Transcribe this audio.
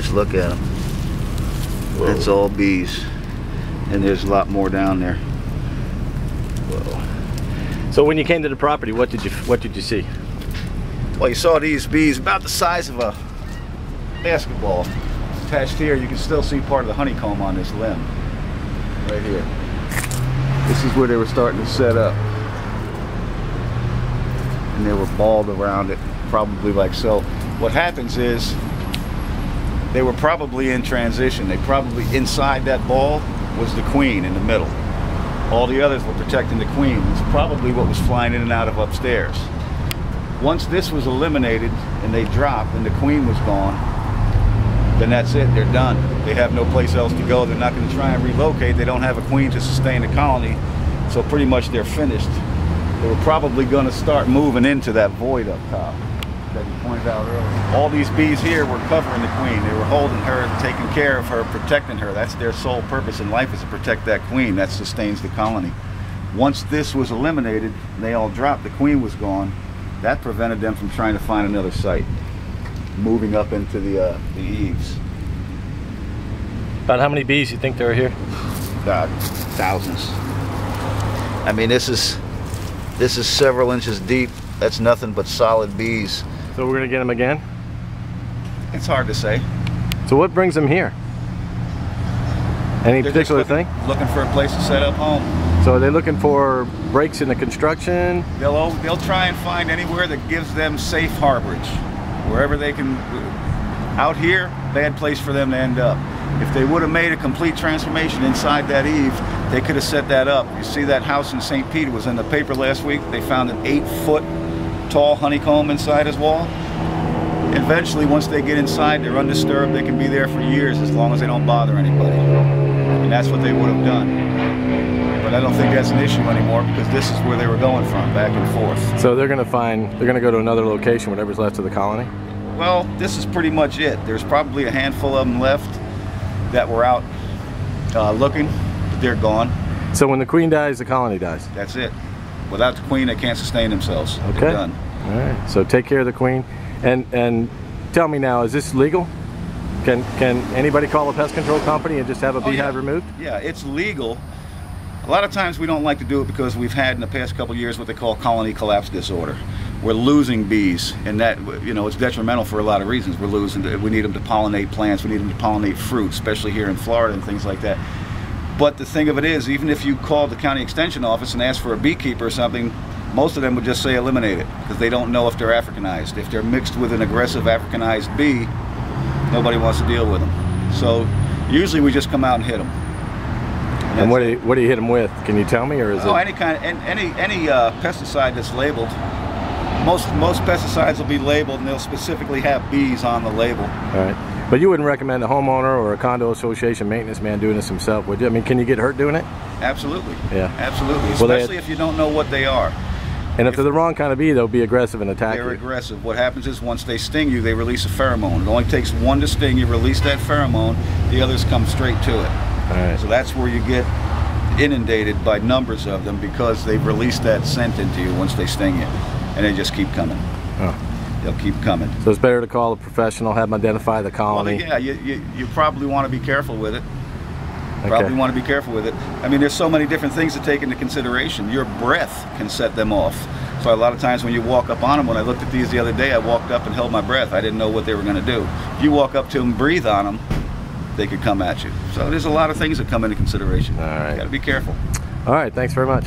just look at them. That's all bees, and there's a lot more down there. Whoa. So when you came to the property, what did you see? Well, you saw these bees about the size of a basketball attached here. You can still see part of the honeycomb on this limb right here. This is where they were starting to set up, and they were balled around it, probably like so. What happens is they were probably in transition. They probably, inside that ball was the queen in the middle. All the others were protecting the queen. It's probably what was flying in and out of upstairs. Once this was eliminated and they dropped and the queen was gone, then that's it, they're done. They have no place else to go. They're not going to try and relocate. They don't have a queen to sustain the colony, so pretty much they're finished. They were probably going to start moving into that void up top that you pointed out earlier. All these bees here were covering the queen. They were holding her, taking care of her, protecting her. That's their sole purpose in life, is to protect that queen. That sustains the colony. Once this was eliminated and they all dropped, the queen was gone, that prevented them from trying to find another site, moving up into the eaves. About how many bees you think there are here? Thousands. I mean, this is several inches deep. That's nothing but solid bees. So we're gonna get them again? It's hard to say. So what brings them here? Any particular thing? Looking for a place to set up home. So are they looking for breaks in the construction? They'll try and find anywhere that gives them safe harborage. Wherever they can. Out here, bad place for them to end up. If they would have made a complete transformation inside that eave, they could have set that up. You see that house in St. Pete was in the paper last week. They found an 8-foot tall honeycomb inside his wall. Eventually, once they get inside, they're undisturbed. They can be there for years as long as they don't bother anybody. And that's what they would have done. But I don't think that's an issue anymore, because this is where they were going from, back and forth. So they're gonna go to another location, whatever's left of the colony? Well, this is pretty much it. There's probably a handful of them left that were out looking, but they're gone. So when the queen dies, the colony dies? That's it. Without the queen, they can't sustain themselves. Okay. They're done. All right. So take care of the queen. And tell me now, is this legal? Can anybody call a pest control company and just have a beehive removed? Yeah, it's legal. A lot of times we don't like to do it because we've had in the past couple of years what they call colony collapse disorder. We're losing bees, and that, you know, it's detrimental for a lot of reasons. We need them to pollinate plants, we need them to pollinate fruit, especially here in Florida and things like that. But the thing of it is, even if you called the county extension office and asked for a beekeeper or something, most of them would just say eliminate it, because they don't know if they're Africanized. If they're mixed with an aggressive Africanized bee, nobody wants to deal with them. So usually we just come out and hit them. And what do you hit them with? Can you tell me, or is it? Any kind, any pesticide that's labeled. Most pesticides will be labeled, and they'll specifically have bees on the label. All right. But you wouldn't recommend a homeowner or a condo association maintenance man doing this himself, would you? I mean, can you get hurt doing it? Absolutely. Yeah. Absolutely. Especially if you don't know what they are. And if they're the wrong kind of bee, they'll be aggressive and attack you. They're aggressive. What happens is once they sting you, they release a pheromone. It only takes one to sting you, release that pheromone, the others come straight to it. All right. So that's where you get inundated by numbers of them, because they've released that scent into you once they sting you. And they just keep coming. Oh. They'll keep coming. So it's better to call a professional, have them identify the colony. Well, yeah, you probably want to be careful with it. Probably want to be careful with it. I mean, there's so many different things to take into consideration. Your breath can set them off. So a lot of times when you walk up on them, when I looked at these the other day, I walked up and held my breath. I didn't know what they were going to do. If you walk up to them and breathe on them, they could come at you. So there's a lot of things that come into consideration. All right. You got to be careful. All right, thanks very much.